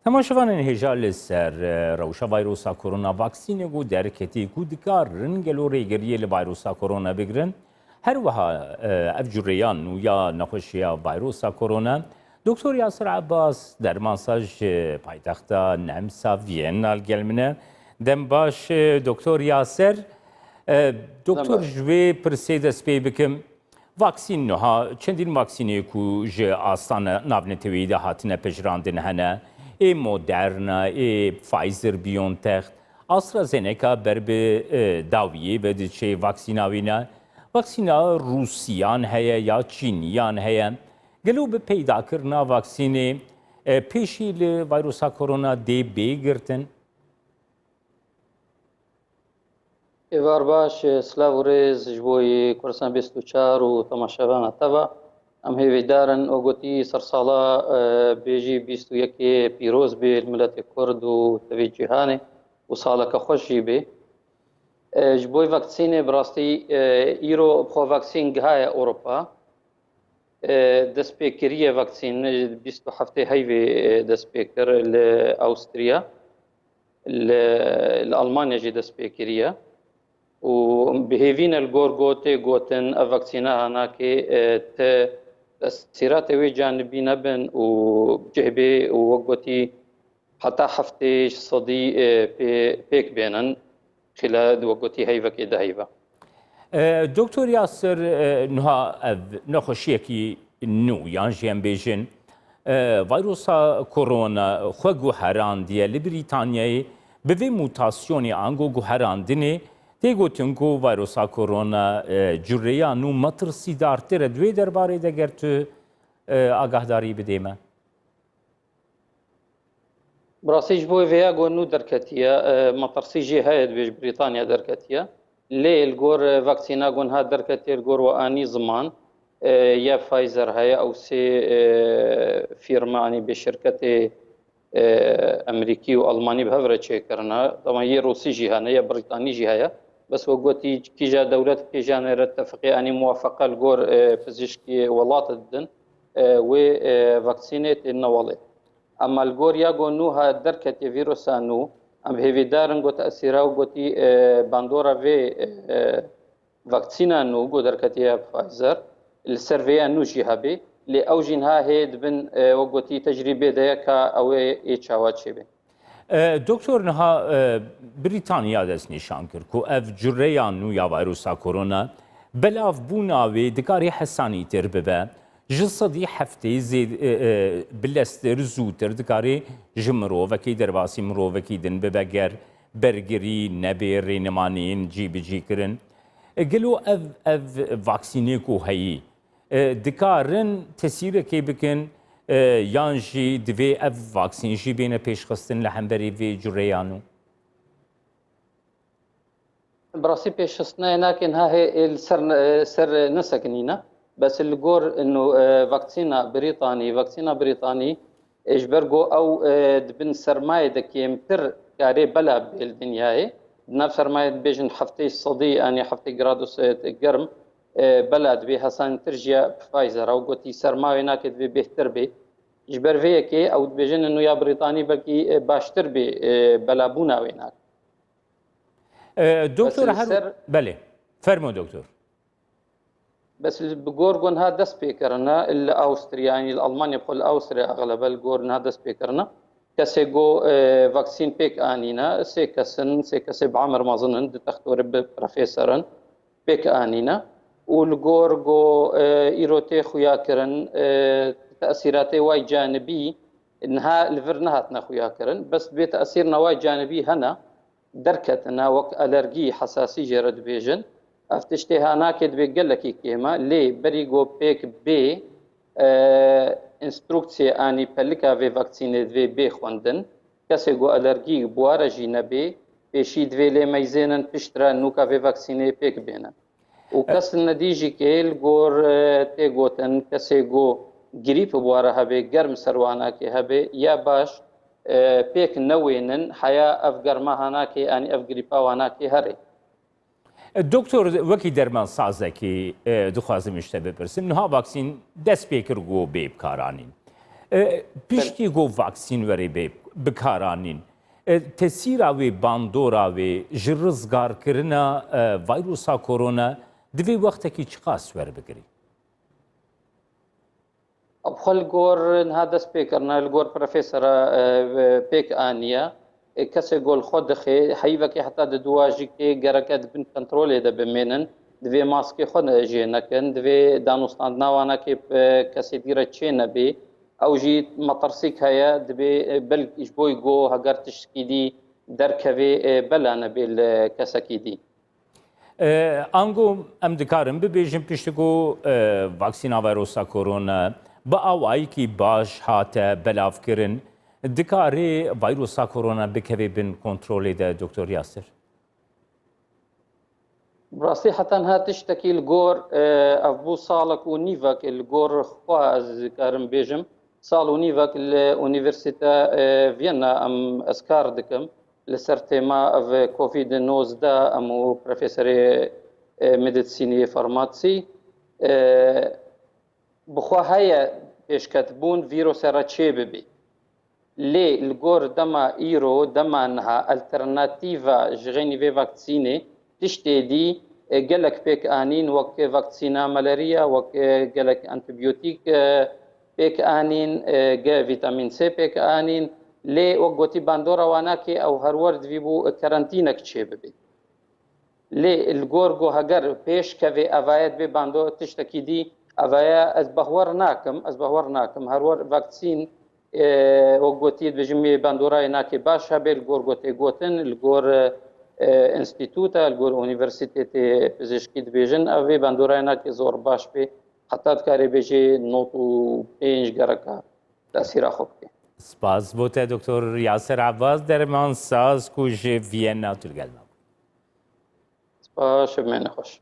تماشاوان هێژار لەسەر ڕەوشە ڤایرۆسا کۆرۆنا ڤاکسینێک و دەرکەتێک و دikarin gelo rêgiriyê li ڤایرۆسا کۆرۆنا بگرن هەروەها ev cûreyan û ya nexweşiya ڤایرۆسا کۆرۆنا دکتۆر یاسر عەباس دەرمانسا ji paytexta Nemsa Vîyennal gel min e dem baş دکتۆر یاسر دکتۆر ji wê pirsê dest pê bikim vaksîn niha çendîn vaksînê ku ji astana navnetewî de hatine pejirandin hene ê Moderna, ê Pfizer-BioNTech, AstraZeneca ber bi dawiyê ve diçe vaksîna wî ne. Vaksîna Rûsyan heye ya Çîniyan heye. Gelo bi peydakirina vaksînê pêşî li ڤایرۆsa korona dê bêgirtin? Êvar baş, silav û rêz ji bo Kurdistanê 24 û temaşevana te ve em hêvîdarin o gotî sersala bêjî 21 pîroz bê li miletê Kurd û tevî cîhanê û saleke xweş jî bê. Ji bo vaksînê bi rastî îro xwe vaksîn gihaye Ewropa. Destpêkiriye vaksînê 27 heyvê dest pê kir li Awstriya, li Almanya jî dest pê kiriye. û bihêvîne li gor gotê gotin ev vaksîna hanakê te tesîratê wê canibî nebin û cihbê û wek gotî heta heftê sedî pêk bênin xîla wek gotî heyvekê de heyve. دکتۆر یاسر niha ev nexweşiyekî nû yan jî em bêjin ڤایرۆsa korona xwe guherandiye li Brîtanyayê bi vê mutasyonê ango guherandinê tê gotin ku ڤایرۆsa korona cûreyan û metirsîdartir e divê derbarê de ger tu agahdarî bidê me. Bi rastî ji bo vêya got nû derketiye metirsî jî heye divê ji Brîtanya derketiye. Lê li gor vaksîna gonha derketiye li gor we anî ziman ya Pfizer heye ew sê fîrma anî bê şirketê Emerîkî û Almanî bi hev re çêkirine. Dema yê Rûsî jî hene ya Brîtanî jî heye. Bes wek gotî kîja dewlet kîja nêre tefeqê anî muwefaqa li gor pizîşkî welatê didin wê vaksînê tê newalê. Ama li gor ya got nû ha derketiye vîrusa nû em hêvîdarin got esîra û gotî bandora vê vaksîna nû got derketiye Pfizer li ser vêya nû jî hebe lê ew jî niha hê dibin wek gotî tecrîbê de ye ka ew ê çawa çêbe. دکتۆر niha Brîtanya dest nîşan kir ku ev cûreyan nû ya ڤایرۆsa korona belavbûna wê dikarî hesanîtir bibe ji sedî heftê bilestir zûtir dikarî ji mirovekî derbasî mirovekî din bibe ger bergirî nebê rênimaniyên cî bi cî kirin. Gelo ev vaksînê ku heyî dikarin tesîrekê bikin yan jî divê ev vaksîn jî bêne pêşxistin li hemberî vê cûreyan û bi rastî pêşxistinayê nakin ha hê ser nesekinîne bes li gor vaksîna Brîtanî ji ber got ew dibin sermayê de kêmtir karê bela bê li dinyayê nav sermayê dibêjin heftê sedî anî heftê gradûs germ bela dibê hesanîtir jiya Pfizer ew gotî sermayê nake divê bêhtir bê ji ber vê yekê ew dibêjin ya Brîtanî belkî baştir bê belabûna wê nake. دکتۆر belê fermo doktor. بس بگور گونها دست پیکرنا ال اوستریا یعنی المانیا بخل اوستریا اغلب الگور نه دست پیکرنا کسی گو واکسین پیک آنینا سه کسی بعمر مازنن دکتور بروفیسورن پیک آنینا والگور گو ایروتی خویا کرن تأثیرات وای جانبی انها الفر نهات نخویا کرن بس به تأثیر نوای جانبی هنا درکتنا وک الرژی حساسی جرد بیجن افتشته هناك بيقلك كيما لي بريغو بيك بي انستروكسي اني بلكا في فاكسين في بي خوندن كاسيغو الرجي بوارا جينبي بيشي دوي لي ميزينن بيشترا نوكا في فاكسين بيك بينا وكاس النتيجه كيل غور تيغوتن كاسيغو جريب بوارا هبي جرم سروانا كي هبي يا باش بيك نوينن حياه افغرما هناكي اني افغريبا هناكي هري دکتۆر وەکی دەرمانسازێکی دخوازم شتە بپرسم نها ڤاکسین دەست پێ کرد و بێ بکارانین پشتی گو واکسین وری بکارانین تسیرا وی باندورا وی جرزگار کرنا ویروسا کرونا دوی وقت کی چقاس ور بگری أبخل جور هذا سبيكرنا الجور بروفيسور بيك آنيا كسي جول خود خي حيفك حتى دواجي كي جركت بن كنترول إذا بمنن دوی ماسکی خود جی نکن دوی دانستان نوانا که کسی دیره چه نبی او جی مطرسیک هیا دوی بل اجبوی گو هگر تشکیدی در کوی بلا نبی کسکی دی آنگو ام دکارم ببیجم پشتگو واکسینا ویروسا کرونا با آوائی کی باش هاته بلاف کرن دکاری ویروسا کرونا بکوی بین کنترولی ده دکتر یاسر براسي حتى انها تشتكي الجور افبو صالك ونيفاك الجور خوا از كارم بيجم صال ونيفاك الأونيفرسيتا فيينا ام اسكار دكم لسرتما اف كوفيد 19 امو بروفيسوري ميديسيني فارماسي بخوا هيا بيش كتبون فيروس راتشي ببي لي الجور دما ايرو دما انها الترناتيفا جغيني في فاكسيني تشتدي جلك بيك آنين وك فاكسينا ملاريا وك جلك أنتيبيوتيك بيك آنين جا فيتامين سي بيك آنين لي وقتي باندورا واناكي أو هرورد فيبو كارانتينك تشيببي لي الجورجو هجر بيش كفي أفايد بي باندو تشتكي دي أفايا أزبهور ناكم هرور فاكسين وقتي بجمي باندورا ناكي باشا بالجورجوتي جوتن الجور انستیتوتا الگور اونیورسیتی پزشکی دبیجن اوی باندوراینا که زور باش به حتی کاری بچه نوتو پنج گرکا تاثیر خوب که. سپاس بوده دکتر یاسر عباس درمان ساز کوچ وینا تلگل. سپاس من خوش.